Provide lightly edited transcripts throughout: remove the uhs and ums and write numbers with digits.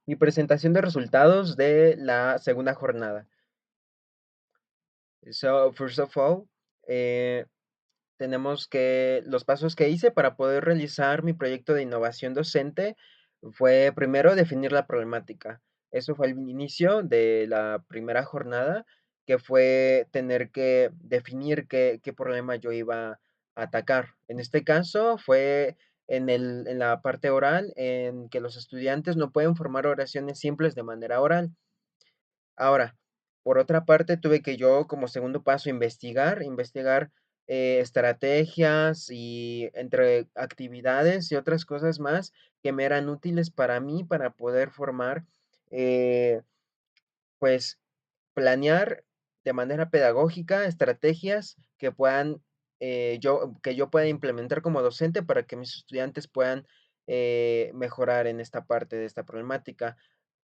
mi presentación de resultados de la segunda jornada. So, first of all, eh, tenemos que los pasos que hice para poder realizar mi proyecto de innovación docente fue primero definir la problemática. Eso fue el inicio de la primera jornada, que fue tener que definir qué problema yo iba a atacar. En este caso fue en la parte oral, en que los estudiantes no pueden formar oraciones simples de manera oral. Ahora, por otra parte, tuve que yo, como segundo paso, investigar estrategias y entre actividades y otras cosas más que me eran útiles para mí para poder formar, eh, pues, planear de manera pedagógica estrategias que puedan, que yo pueda implementar como docente para que mis estudiantes puedan mejorar en esta parte de esta problemática.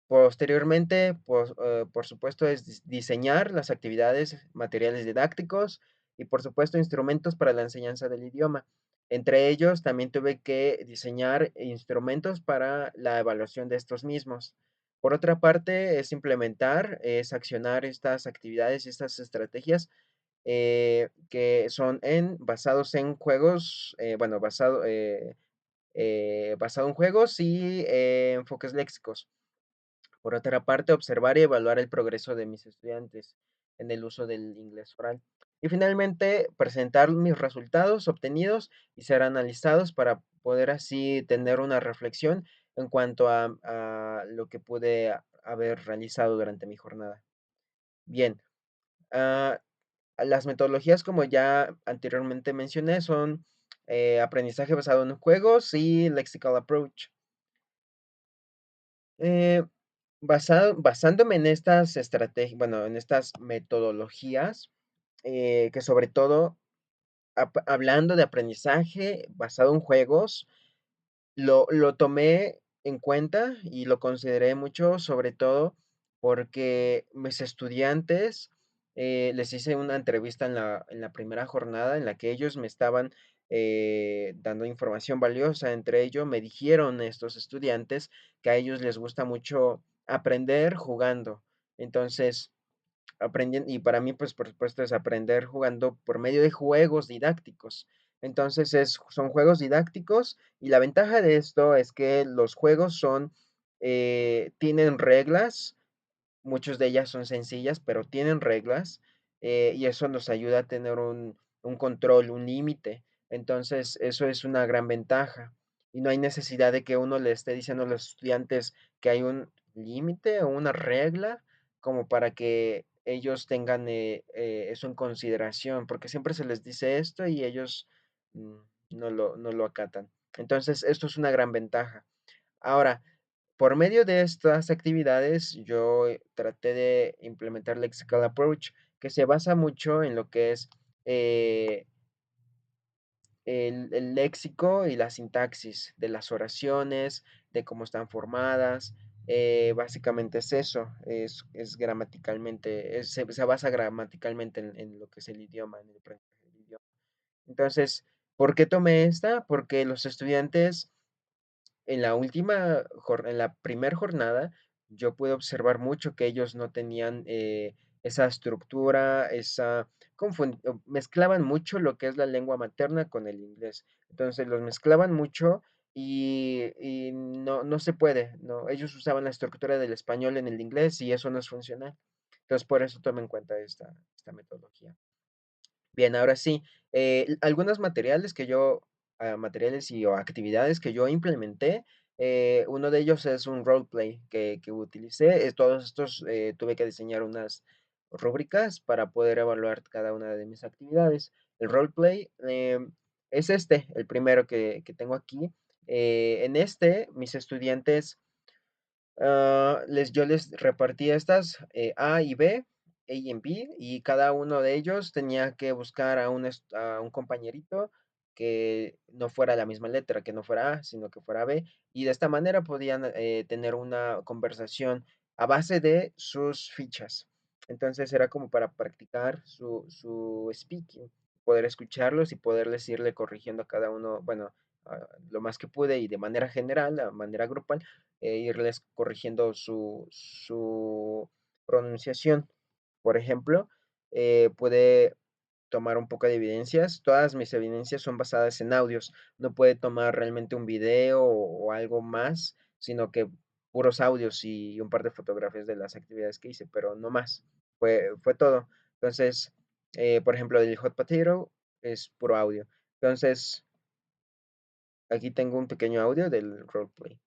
Posteriormente, pues, por supuesto, es diseñar las actividades, materiales didácticos y, por supuesto, instrumentos para la enseñanza del idioma. Entre ellos, también tuve que diseñar instrumentos para la evaluación de estos mismos. Por otra parte, es implementar, es accionar estas actividades y estas estrategias que son basados en juegos, bueno, basado en juegos y enfoques léxicos. Por otra parte, observar y evaluar el progreso de mis estudiantes en el uso del inglés oral. Y finalmente, presentar mis resultados obtenidos y ser analizados para poder así tener una reflexión en cuanto a lo que pude haber realizado durante mi jornada. Bien, ah, las metodologías, como ya anteriormente mencioné, son aprendizaje basado en juegos y lexical approach. Eh, basándome en estas estrategias, bueno, en estas metodologías, que sobre todo hablando de aprendizaje basado en juegos, lo tomé en cuenta y lo consideré mucho, sobre todo porque mis estudiantes, les hice una entrevista en la primera jornada en la que ellos me estaban, dando información valiosa. Entre ello, me dijeron estos estudiantes que a ellos les gusta mucho aprender jugando. Entonces, y para mí, pues, por supuesto, es aprender jugando por medio de juegos didácticos. Entonces, son juegos didácticos, y la ventaja de esto es que los juegos tienen reglas, muchas de ellas son sencillas, pero tienen reglas, y eso nos ayuda a tener un control, un límite. Entonces, eso es una gran ventaja, y no hay necesidad de que uno le esté diciendo a los estudiantes que hay un límite o una regla como para que ellos tengan, eso en consideración, porque siempre se les dice esto y ellos, mm, no lo acatan. Entonces, esto es una gran ventaja. Ahora, por medio de estas actividades, yo traté de implementar Lexical Approach, que se basa mucho en lo que es eh, el léxico y la sintaxis de las oraciones, de cómo están formadas. Básicamente es eso, es gramaticalmente, se basa gramaticalmente en lo que es el idioma, en el aprendizaje del idioma. Entonces, ¿por qué tomé esta? Porque los estudiantes en la primer jornada, yo pude observar mucho que ellos no tenían, esa estructura, mezclaban mucho lo que es la lengua materna con el inglés. Entonces, los mezclaban mucho y no se puede, no, ellos usaban la estructura del español en el inglés y eso no es funcional. Entonces, por eso tomé en cuenta esta metodología. Bien, ahora sí, algunos materiales o actividades que yo implementé, uno de ellos es un roleplay que utilicé. Todos estos tuve que diseñar unas rúbricas para poder evaluar cada una de mis actividades. El roleplay es el primero que tengo aquí. En mis estudiantes yo les repartí estas, A y B, y cada uno de ellos tenía que buscar a un compañerito que no fuera la misma letra, que no fuera A, sino que fuera B, y de esta manera podían, tener una conversación a base de sus fichas. Entonces, era como para practicar su speaking, poder escucharlos y poderles irle corrigiendo a cada uno, bueno, lo más que pude y de manera general, de manera grupal, irles corrigiendo su pronunciación. Por ejemplo, puede tomar un poco de evidencias. Todas mis evidencias son basadas en audios. No puede tomar realmente un video o algo más, sino que puros audios y un par de fotografías de las actividades que hice, pero no más. Fue todo. Entonces, por ejemplo, del hot potato es puro audio. Entonces, aquí tengo un pequeño audio del roleplay.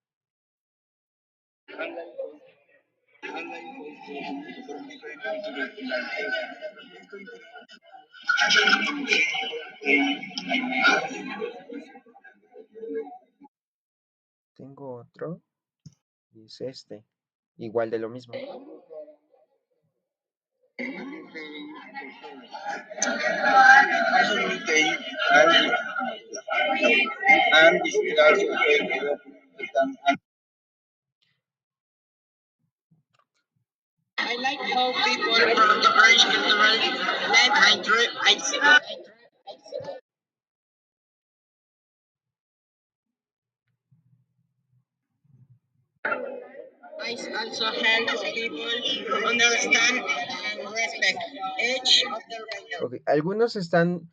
Tengo otro y es este, igual de lo mismo. I like how people from the French cultural blend and I also helps people understand and respect each of the region. Ok, algunos están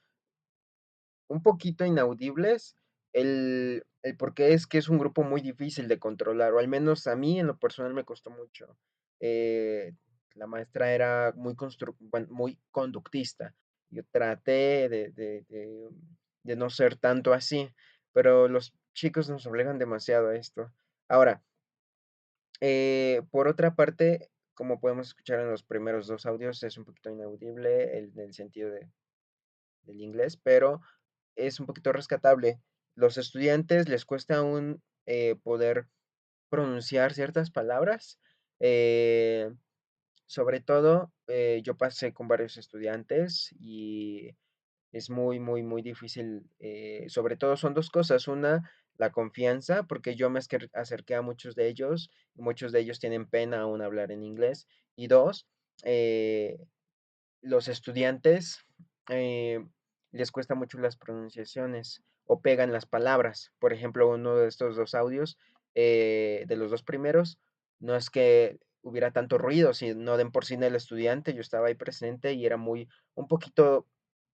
un poquito inaudibles. El por qué es que es un grupo muy difícil de controlar, o al menos a mí en lo personal me costó mucho. La maestra era bueno, muy conductista. Yo traté de no ser tanto así, pero los chicos nos obligan demasiado a esto. Ahora, por otra parte, como podemos escuchar en los primeros dos audios, es un poquito inaudible en el sentido del inglés, pero es un poquito rescatable. Los estudiantes les cuesta aún poder pronunciar ciertas palabras. eh, Sobre todo, yo pasé con varios estudiantes y es muy, muy, muy difícil. Sobre todo son dos cosas. Una, la confianza, porque yo me acerqué a muchos de ellos y muchos de ellos tienen pena aún hablar en inglés. Y dos, eh, los estudiantes eh, les cuesta mucho las pronunciaciones o pegan las palabras. Por ejemplo, uno de estos dos audios, de los dos primeros, no es que hubiera tanto ruido, sino de por sí en el estudiante, yo estaba ahí presente y era un poquito,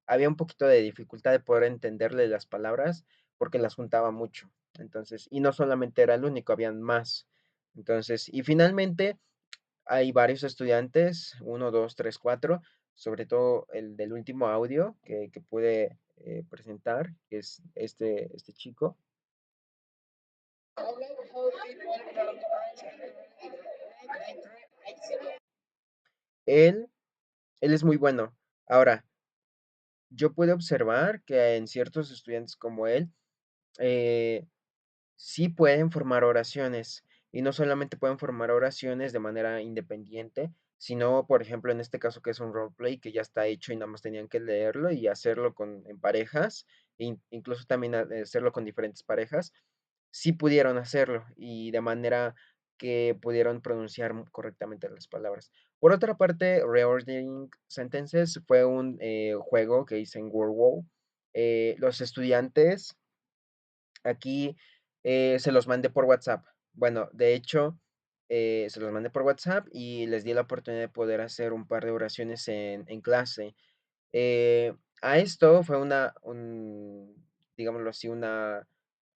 había un poquito de dificultad de poder entenderle las palabras porque las juntaba mucho. Entonces, y no solamente era el único, habían más. Entonces, y finalmente, hay varios estudiantes, uno, dos, tres, cuatro, sobre todo el del último audio que pude presentar, que es este chico. Él, él es muy bueno. Ahora, yo pude observar que en ciertos estudiantes como él, eh, sí pueden formar oraciones y no solamente pueden formar oraciones de manera independiente, sino, por ejemplo, en este caso que es un roleplay que ya está hecho y nada más tenían que leerlo y hacerlo en parejas, incluso también hacerlo con diferentes parejas, sí pudieron hacerlo y de manera que pudieron pronunciar correctamente las palabras. Por otra parte, Reordering Sentences fue un juego que hice en WordWall. Los estudiantes aquí se los mandé por WhatsApp. Bueno, de hecho, se los mandé por WhatsApp y les di la oportunidad de poder hacer un par de oraciones en clase. Eh, a esto fue digámoslo así,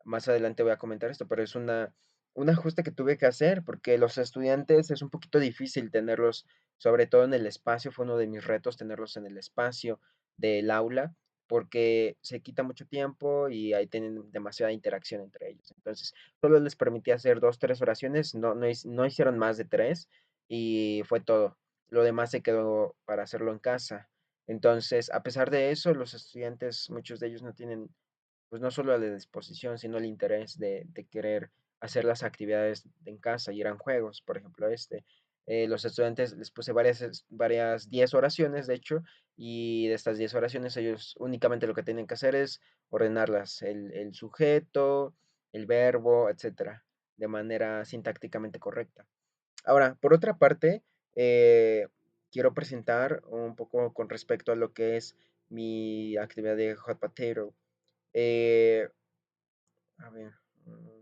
más adelante voy a comentar esto, pero es un ajuste que tuve que hacer porque los estudiantes es un poquito difícil tenerlos, sobre todo en el espacio, fue uno de mis retos tenerlos en el espacio del aula porque se quita mucho tiempo y ahí tienen demasiada interacción entre ellos. Entonces, solo les permití hacer dos, tres oraciones, no hicieron más de tres y fue todo. Lo demás se quedó para hacerlo en casa. Entonces, a pesar de eso, los estudiantes, muchos de ellos no tienen, pues no solo la disposición, sino el interés de querer hacer las actividades en casa y eran juegos, por ejemplo, este. Los estudiantes les puse varias 10 oraciones, de hecho, y de estas 10 oraciones ellos únicamente lo que tienen que hacer es ordenarlas, el sujeto, el verbo, etcétera, de manera sintácticamente correcta. Ahora, por otra parte, quiero presentar un poco con respecto a lo que es mi actividad de Hot Potato. Eh, A ver. mm,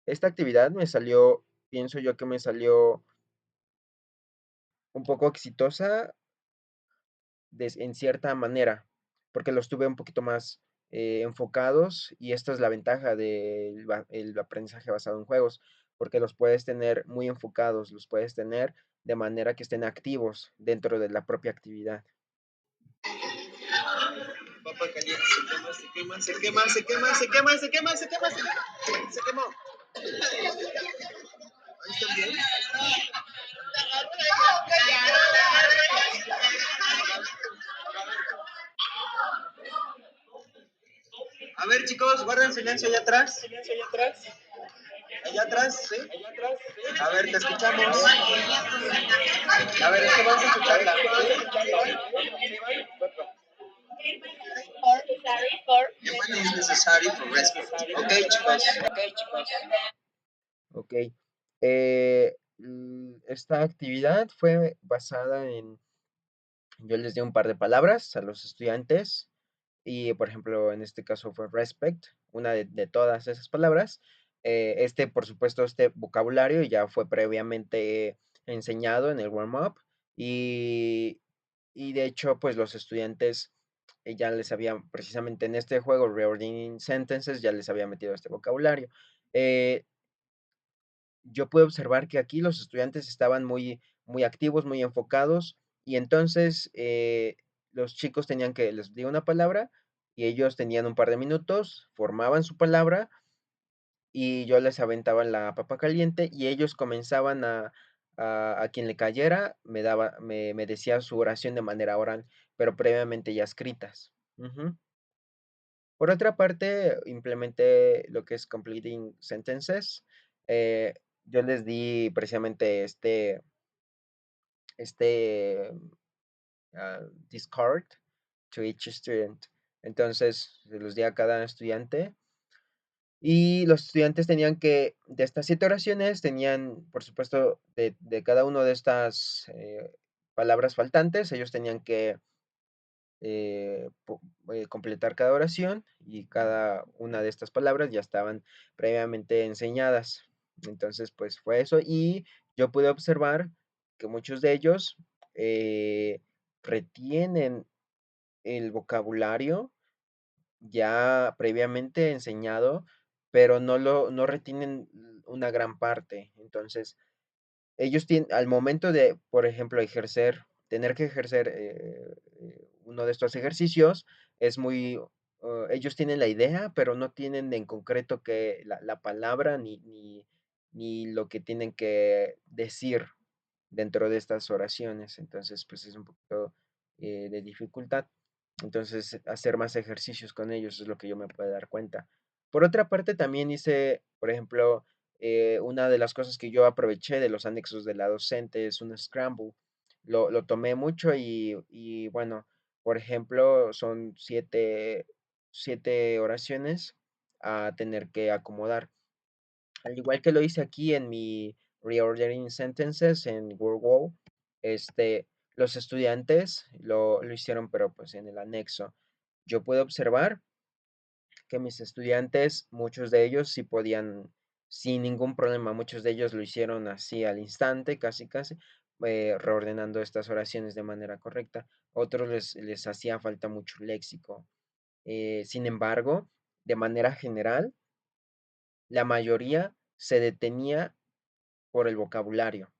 Esta actividad me salió, pienso yo que me salió un poco exitosa en cierta manera, porque los tuve un poquito más enfocados y esta es la ventaja del el aprendizaje basado en juegos, porque los puedes tener muy enfocados, los puedes tener de manera que estén activos dentro de la propia actividad. Papa caliente, se quema, se quema, se quema, se quema, se quema, se quema, se quema, se quemó. Ahí está bien. A ver, chicos, guarden silencio allá atrás. Silencio allá atrás. Allá atrás, ¿sí? Allá atrás. A ver, te escuchamos. A ver, es que vamos a escucharla. When is necessary for respect. Ok, chicos. Ok, chicos. Ok. Esta actividad fue basada en, yo les di un par de palabras a los estudiantes y, por ejemplo, en este caso fue respect, una de todas esas palabras. Por supuesto, este vocabulario ya fue previamente enseñado en el warm-up y, y de hecho, pues los estudiantes ya les habían, precisamente en este juego, Reordering Sentences, ya les había metido este vocabulario. Eh, yo puedo observar que aquí los estudiantes estaban muy activos, muy enfocados, y entonces los chicos tenían que, les di una palabra, y ellos tenían un par de minutos, formaban su palabra, y yo les aventaba la papa caliente, y ellos comenzaban a quien le cayera, me decía su oración de manera oral, pero previamente ya escritas. Ujú. Por otra parte, implementé lo que es completing sentences. Eh, yo les di precisamente este discard to each student. Entonces, se los di a cada estudiante y los estudiantes tenían que, de estas 7 oraciones, tenían, por supuesto, de cada una de estas palabras faltantes, ellos tenían que completar cada oración y cada una de estas palabras ya estaban previamente enseñadas. Entonces, pues fue eso y yo pude observar que muchos de ellos retienen el vocabulario ya previamente enseñado, pero no retienen una gran parte. Entonces, ellos tienen, al momento de, por ejemplo, tener que ejercer uno de estos ejercicios, es ellos tienen la idea, pero no tienen en concreto que la palabra ni lo que tienen que decir dentro de estas oraciones. Entonces, pues es un poquito de dificultad. Entonces, hacer más ejercicios con ellos es lo que yo me puedo dar cuenta. Por otra parte, también hice, por ejemplo, una de las cosas que yo aproveché de los anexos de la docente es un Scramble. Lo tomé mucho y bueno, por ejemplo, son siete oraciones a tener que acomodar. Al igual que lo hice aquí en mi Reordering Sentences en WordWall, este, los estudiantes lo hicieron, pero pues en el anexo. Yo puedo observar que mis estudiantes, muchos de ellos sí podían, sin ningún problema, muchos de ellos lo hicieron así al instante, casi, casi, reordenando estas oraciones de manera correcta. Otros les hacía falta mucho léxico. Sin embargo, de manera general, la mayoría se detenía por el vocabulario.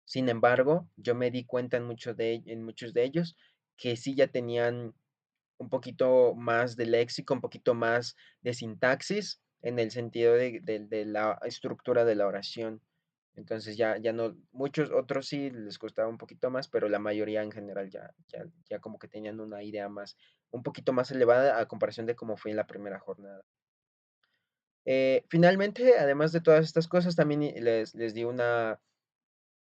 Sin embargo, yo me di cuenta en muchos de ellos que sí ya tenían un poquito más de léxico, un poquito más de sintaxis en el sentido de la estructura de la oración. Entonces ya no, muchos otros sí les costaba un poquito más, pero la mayoría en general ya como que tenían una idea más, un poquito más elevada a comparación de cómo fue en la primera jornada. Finalmente, además de todas estas cosas, también les di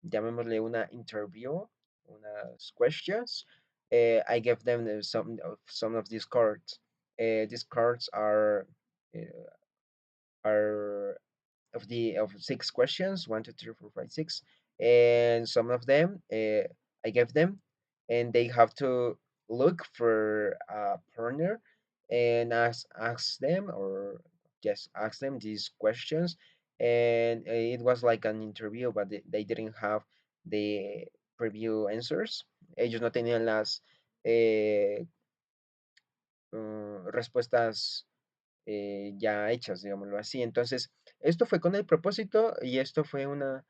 llamémosle una interview, unas questions. I gave them some of these cards. These cards are of 6 questions, 1, 2, 3, 4, 5, 6, and some of them I gave them, and they have to look for a partner and ask them, or just ask them these questions. And it was like an interview, but they didn't have the preview answers. Ellos no tenían las eh, respuestas ya hechas, digámoslo así. Entonces, esto fue con el propósito y esto fue una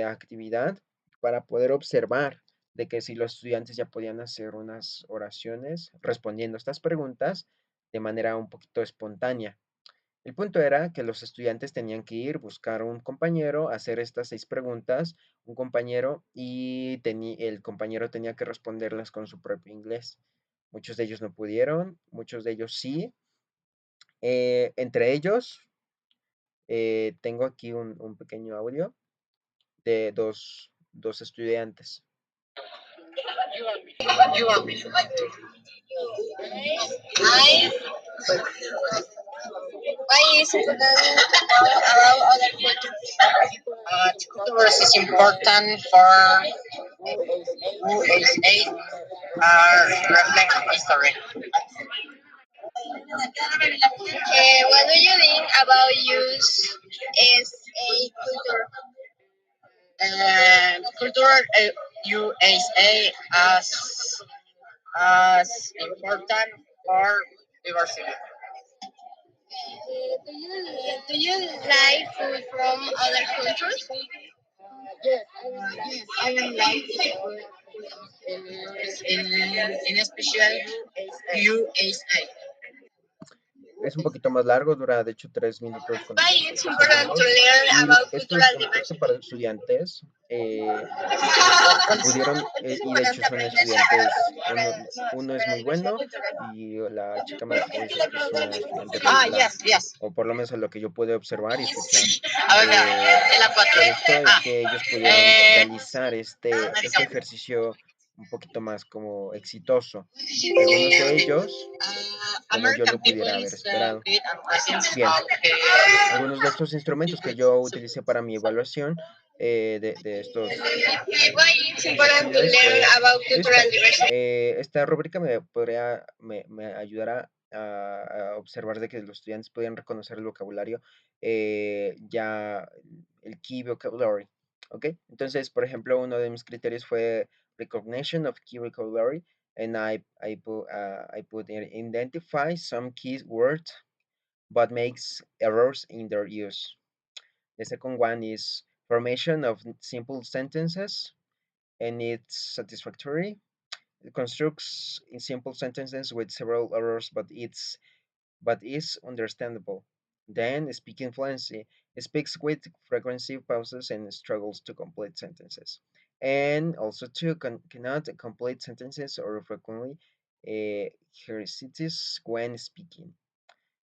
actividad para poder observar de que si los estudiantes ya podían hacer unas oraciones respondiendo estas preguntas de manera un poquito espontánea. El punto era que los estudiantes tenían que ir, buscar un compañero, hacer estas 6 preguntas, un compañero, y el compañero tenía que responderlas con su propio inglés. Muchos de ellos no pudieron, muchos de ellos sí. Entre ellos, tengo aquí un pequeño audio de dos estudiantes. You are I why is important about other cultures? Cultures is important for USA reflect history. What do you think about use as a culture? Culture USA as important for diversity. Do you like food from other countries? Yes, I am like in special USA. Es un poquito más largo, dura de hecho 3 minutos con Why it's 33 important to segundos. learn Y about estos, cultural este diversity? par de estudiantes pudieron, y de hecho son estudiantes, uno es muy bueno y la chica me acaba de decir que es una estudiante regular, Yes, yes. o por lo menos a lo que yo pude observar y escuchar. A ver, vea, el Por acuario. esto es Ah, que ellos pudieron eh, realizar este ejercicio un poquito más como exitoso. Algunos de ellos, como yo American lo people pudiera haber is esperado. good and presence Bien, of algunos de estos instrumentos que yo utilicé para mi evaluación de why it's estas important to actividades learn fue about cultural esta. diversity. Esta rúbrica me ayudará a observar de que los estudiantes podían reconocer el vocabulario, ya el key vocabulary, ¿ok? Entonces, por ejemplo, uno de mis criterios fue recognition of key vocabulary, and I put identify some key words but makes errors in their use. The second one is formation of simple sentences, and it's satisfactory. It constructs in simple sentences with several errors, but is understandable. Then speaking fluency. It speaks with frequency pauses and struggles to complete sentences. And also two cannot complete sentences or frequently hesitate when speaking.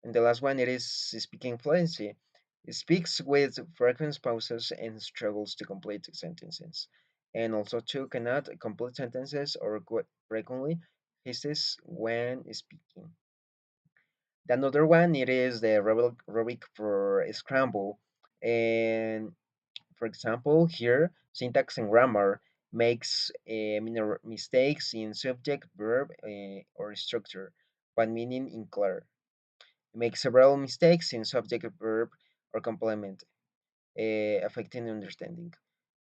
And the last one, it is speaking fluency. It speaks with frequent pauses and struggles to complete sentences. And also two, cannot complete sentences or frequently hisses when speaking. The another one, it is the rubric for scramble. And for example, here, syntax and grammar makes minor mistakes in subject, verb, or structure, but meaning unclear. Make several mistakes in subject, verb, or complement, affecting understanding.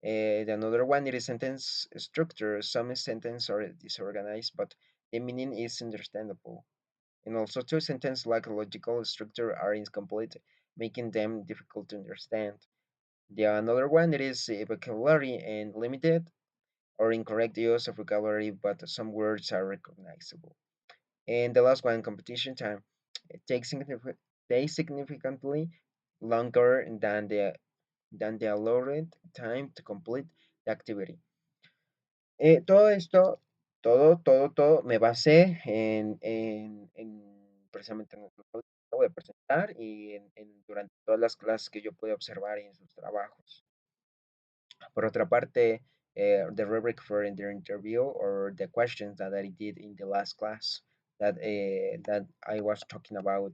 The another one it is sentence structure. Some sentences are disorganized, but the meaning is understandable. And also two sentences lack a logical structure are incomplete, making them difficult to understand. The another one it is vocabulary and limited or incorrect use of vocabulary, but some words are recognizable. And the last one, competition time. It takes significantly longer than the allotted time to complete the activity. Todo esto, todo, me basé precisamente en lo que acabo de presentar y durante todas las clases que yo pude observar en sus trabajos. Por otra parte, the rubric for the interview or the questions that I did in the last class that I was talking about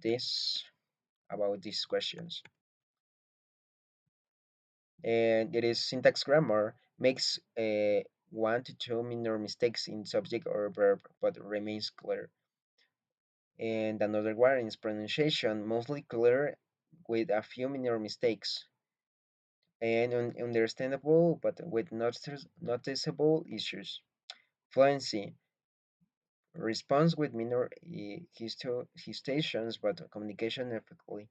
this about these questions. and it is syntax grammar, makes one to two minor mistakes in subject or verb, but remains clear. And another one is pronunciation, mostly clear with a few minor mistakes and understandable but with noticeable issues. Fluency responds with minor hesitations but communication effectively.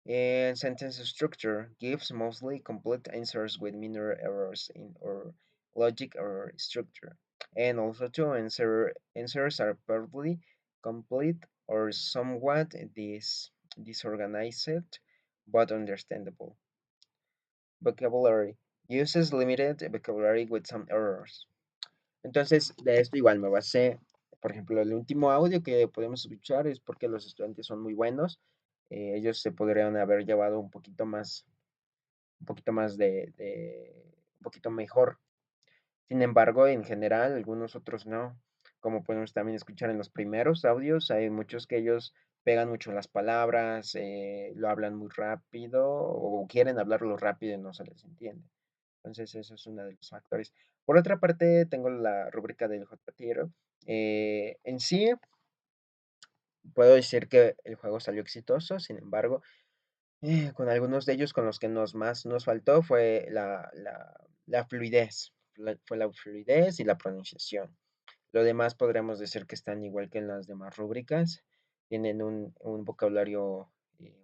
And sentence structure gives mostly complete answers with minor errors in or logic or structure. And also two answers are perfectly complete or somewhat disorganized but understandable. Vocabulary uses limited vocabulary with some errors. Entonces, de esto igual me basé, por ejemplo, el último audio que podemos escuchar es porque los estudiantes son muy buenos. Ellos se podrían haber llevado un poquito más un poquito mejor. Sin embargo, en general, algunos otros no. Como podemos también escuchar en los primeros audios, hay muchos que ellos pegan mucho las palabras, lo hablan muy rápido o quieren hablarlo rápido y no se les entiende. Entonces, eso es uno de los factores. Por otra parte, tengo la rúbrica del JPTero. En sí, puedo decir que el juego salió exitoso, sin embargo, con algunos de ellos con los que más nos faltó fue la fluidez, fue la fluidez y la pronunciación. Lo demás podríamos decir que están igual que en las demás rúbricas, tienen un vocabulario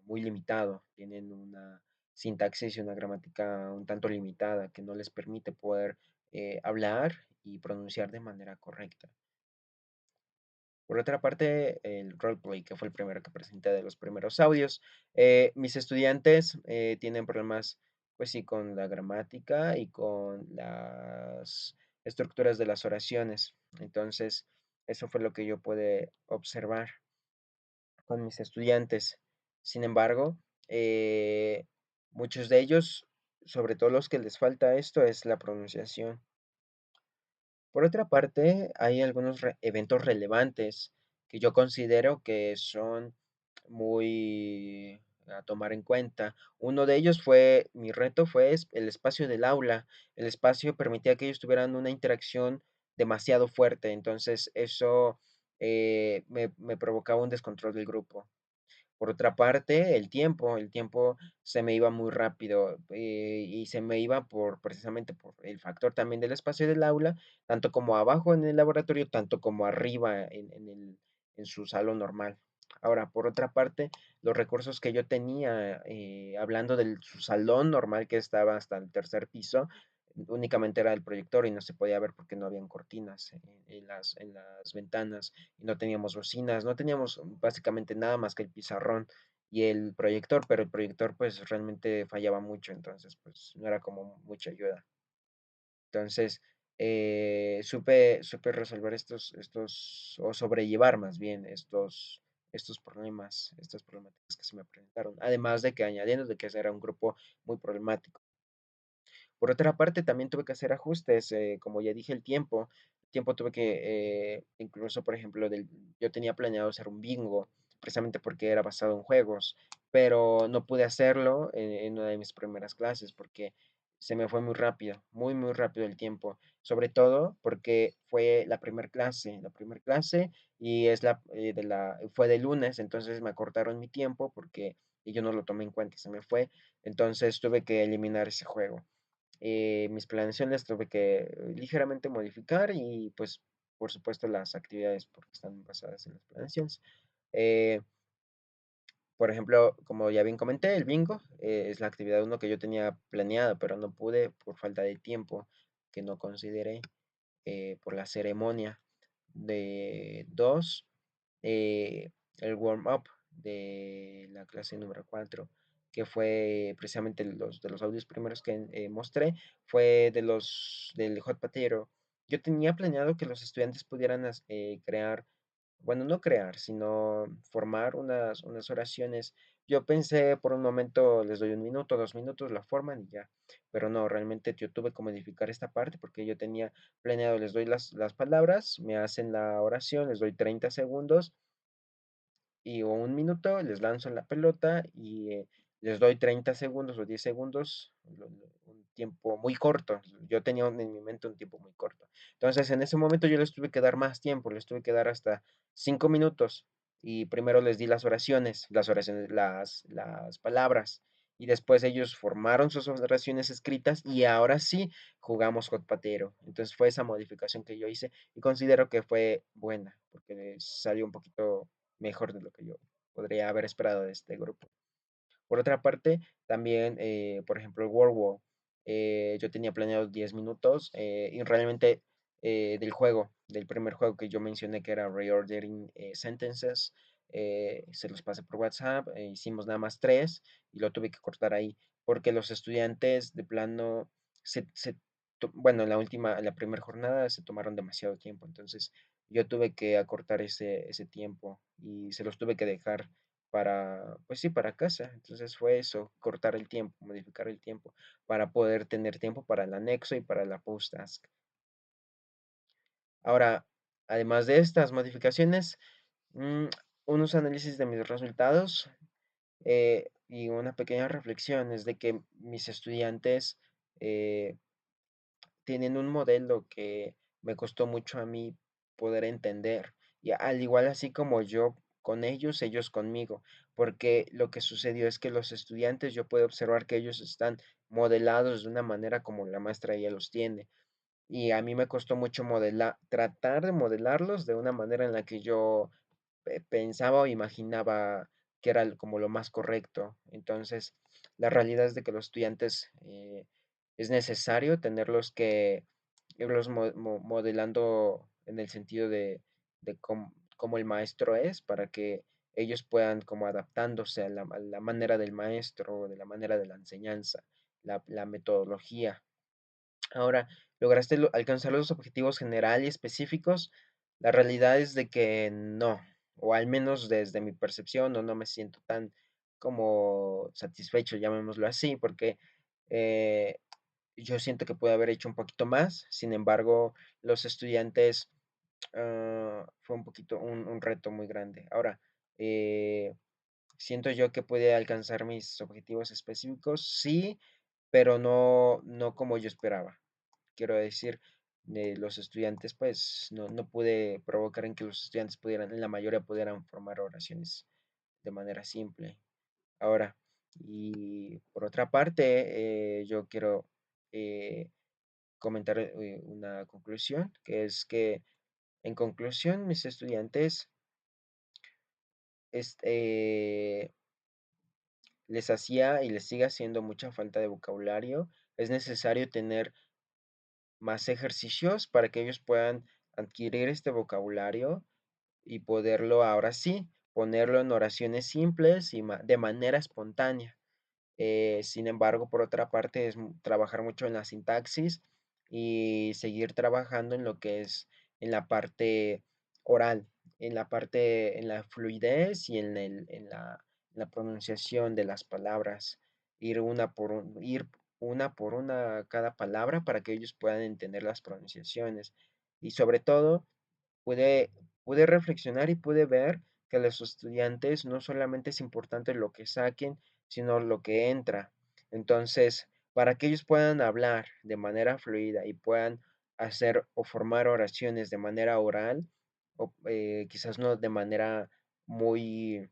muy limitado, tienen una sintaxis y una gramática un tanto limitada que no les permite poder hablar y pronunciar de manera correcta. Por otra parte, el roleplay, que fue el primero que presenté de los primeros audios. Mis estudiantes tienen problemas, pues sí, con la gramática y con las estructuras de las oraciones. Entonces, eso fue lo que yo pude observar con mis estudiantes. Sin embargo, muchos de ellos, sobre todo los que les falta esto, es la pronunciación. Por otra parte, hay algunos eventos relevantes que yo considero que son muy a tomar en cuenta. Uno de ellos fue, mi reto fue el espacio del aula. El espacio permitía que ellos tuvieran una interacción demasiado fuerte, entonces eso me provocaba un descontrol del grupo. Por otra parte, el tiempo se me iba muy rápido y se me iba precisamente por el factor también del espacio del aula, tanto como abajo en el laboratorio, tanto como arriba en su salón normal. Ahora, por otra parte, los recursos que yo tenía, hablando de su salón normal que estaba hasta el tercer piso, únicamente era el proyector y no se podía ver porque no habían cortinas en las ventanas y no teníamos bocinas, no teníamos básicamente nada más que el pizarrón y el proyector, pero el proyector pues realmente fallaba mucho, entonces pues no era como mucha ayuda. Entonces, supe resolver o sobrellevar más bien estos problemas, estas problemáticas que se me presentaron. Además de que añadiendo de que ese era un grupo muy problemático. Por otra parte, también tuve que hacer ajustes, como ya dije, el tiempo tuve que, incluso, por ejemplo, yo tenía planeado hacer un bingo, precisamente porque era basado en juegos, pero no pude hacerlo en una de mis primeras clases porque se me fue muy rápido, muy rápido el tiempo, sobre todo porque fue la primera clase y fue de lunes, entonces me acortaron mi tiempo porque y yo no lo tomé en cuenta, se me fue, entonces tuve que eliminar ese juego. Mis planeaciones tuve que ligeramente modificar y pues por supuesto las actividades porque están basadas en las planeaciones. Eh, por ejemplo, como ya bien comenté, el bingo es la actividad uno que yo tenía planeada, pero no pude por falta de tiempo que no consideré por la ceremonia. De dos, el warm-up de la clase número 4 que fue precisamente de los audios primeros que mostré, fue del Hot Potato. Yo tenía planeado que los estudiantes pudieran crear, bueno, no crear, sino formar unas oraciones. Yo pensé por un momento, les doy un minuto, 2 minutos, la forman y ya. Pero no, realmente yo tuve que modificar esta parte porque yo tenía planeado, les doy las palabras, me hacen la oración, les doy 30 segundos y o un minuto, les lanzo la pelota y les doy 30 segundos o 10 segundos, un tiempo muy corto. Yo tenía en mi mente un tiempo muy corto. Entonces, en ese momento yo les tuve que dar más tiempo, les tuve que dar hasta 5 minutos y primero les di las oraciones, las palabras y después ellos formaron sus oraciones escritas y ahora sí jugamos hot patero. Entonces fue esa modificación que yo hice y considero que fue buena porque salió un poquito mejor de lo que yo podría haber esperado de este grupo. Por otra parte, también, por ejemplo, el World War, yo tenía planeado 10 minutos y realmente del juego, del primer juego que yo mencioné que era Reordering Sentences, se los pasé por WhatsApp, hicimos nada más tres y lo tuve que cortar ahí porque los estudiantes de plano, bueno, en la primera jornada se tomaron demasiado tiempo, entonces yo tuve que acortar ese tiempo y se los tuve que dejar para, pues sí, para casa. Entonces fue eso, cortar el tiempo, modificar el tiempo para poder tener tiempo para el anexo y para la post task. Ahora, además de estas modificaciones, mm, unos análisis de mis resultados y una pequeña reflexión es de que mis estudiantes eh, tienen un modelo que me costó mucho a mí poder entender, y al igual así como yo con ellos, ellos conmigo, porque lo que sucedió es que los estudiantes, yo puedo observar que ellos están modelados de una manera como la maestra ya los tiene, y a mí me costó mucho tratar de modelarlos de una manera en la que yo pensaba o imaginaba que era como lo más correcto. Entonces, la realidad es de que los estudiantes es necesario tenerlos que irlos modelando en el sentido de cómo el maestro es para que ellos puedan como adaptándose a la manera del maestro, de la manera de la enseñanza, la metodología. Ahora, ¿lograste alcanzar los objetivos general y específicos? La realidad es de que no, o al menos desde mi percepción, no me siento tan como satisfecho, llamémoslo así, porque eh, yo siento que pude haber hecho un poquito más. Sin embargo, los estudiantes fue un poquito un reto muy grande. Ahora, eh, siento yo que pude alcanzar mis objetivos específicos, sí, pero no como yo esperaba. Quiero decir, los estudiantes, pues, no pude provocar en que los estudiantes pudieran, en la mayoría pudieran formar oraciones de manera simple. Ahora, y por otra parte, yo quiero eh, comentar una conclusión, que es que, en conclusión, mis estudiantes, les hacía y les sigue haciendo mucha falta de vocabulario. Es necesario tener más ejercicios para que ellos puedan adquirir este vocabulario y poderlo ahora sí ponerlo en oraciones simples y de manera espontánea. Sin embargo, por otra parte, es trabajar mucho en la sintaxis y seguir trabajando en lo que es en la parte oral, en la fluidez y en la pronunciación de las palabras, ir una por una cada palabra para que ellos puedan entender las pronunciaciones. Y sobre todo, pude, pude reflexionar y pude ver que a los estudiantes no solamente es importante lo que saquen, sino lo que entra. Entonces, para que ellos puedan hablar de manera fluida y puedan hacer o formar oraciones de manera oral, o quizás no de manera muy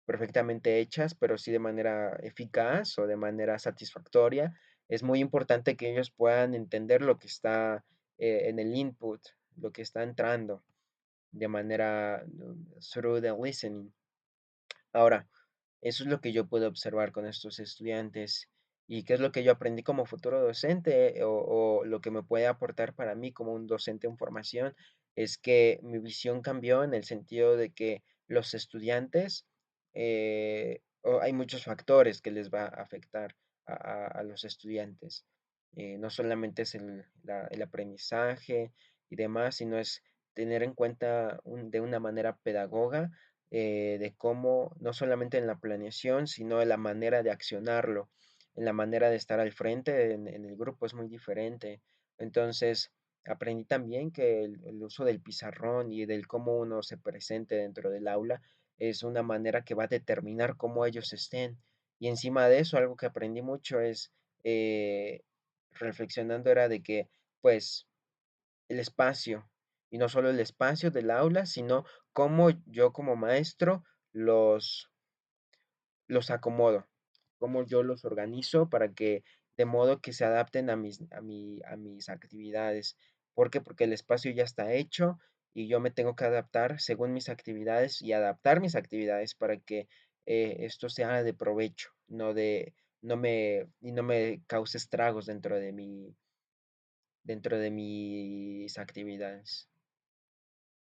perfectamente hechas, pero sí de manera eficaz o de manera satisfactoria, es muy importante que ellos puedan entender lo que está en el input, lo que está entrando de manera through the listening. Ahora, eso es lo que yo puedo observar con estos estudiantes y qué es lo que yo aprendí como futuro docente o lo que me puede aportar para mí como un docente en formación es que mi visión cambió en el sentido de que los estudiantes, hay muchos factores que les va a afectar a los estudiantes. No solamente es el aprendizaje y demás, sino es tener en cuenta de una manera pedagoga de cómo, no solamente en la planeación, sino en la manera de accionarlo, en la manera de estar al frente en el grupo es muy diferente. Entonces, aprendí también que el uso del pizarrón y del cómo uno se presente dentro del aula es una manera que va a determinar cómo ellos estén. Y encima de eso, algo que aprendí mucho es, eh, reflexionando era de que, pues, el espacio, y no solo el espacio del aula, sino cómo yo como maestro los los acomodo, cómo yo los organizo para que de modo que se adapten a mis actividades. ¿Por qué? Porque el espacio ya está hecho y yo me tengo que adaptar según mis actividades y adaptar mis actividades para que, esto sea de provecho, no me cause estragos dentro de mis actividades.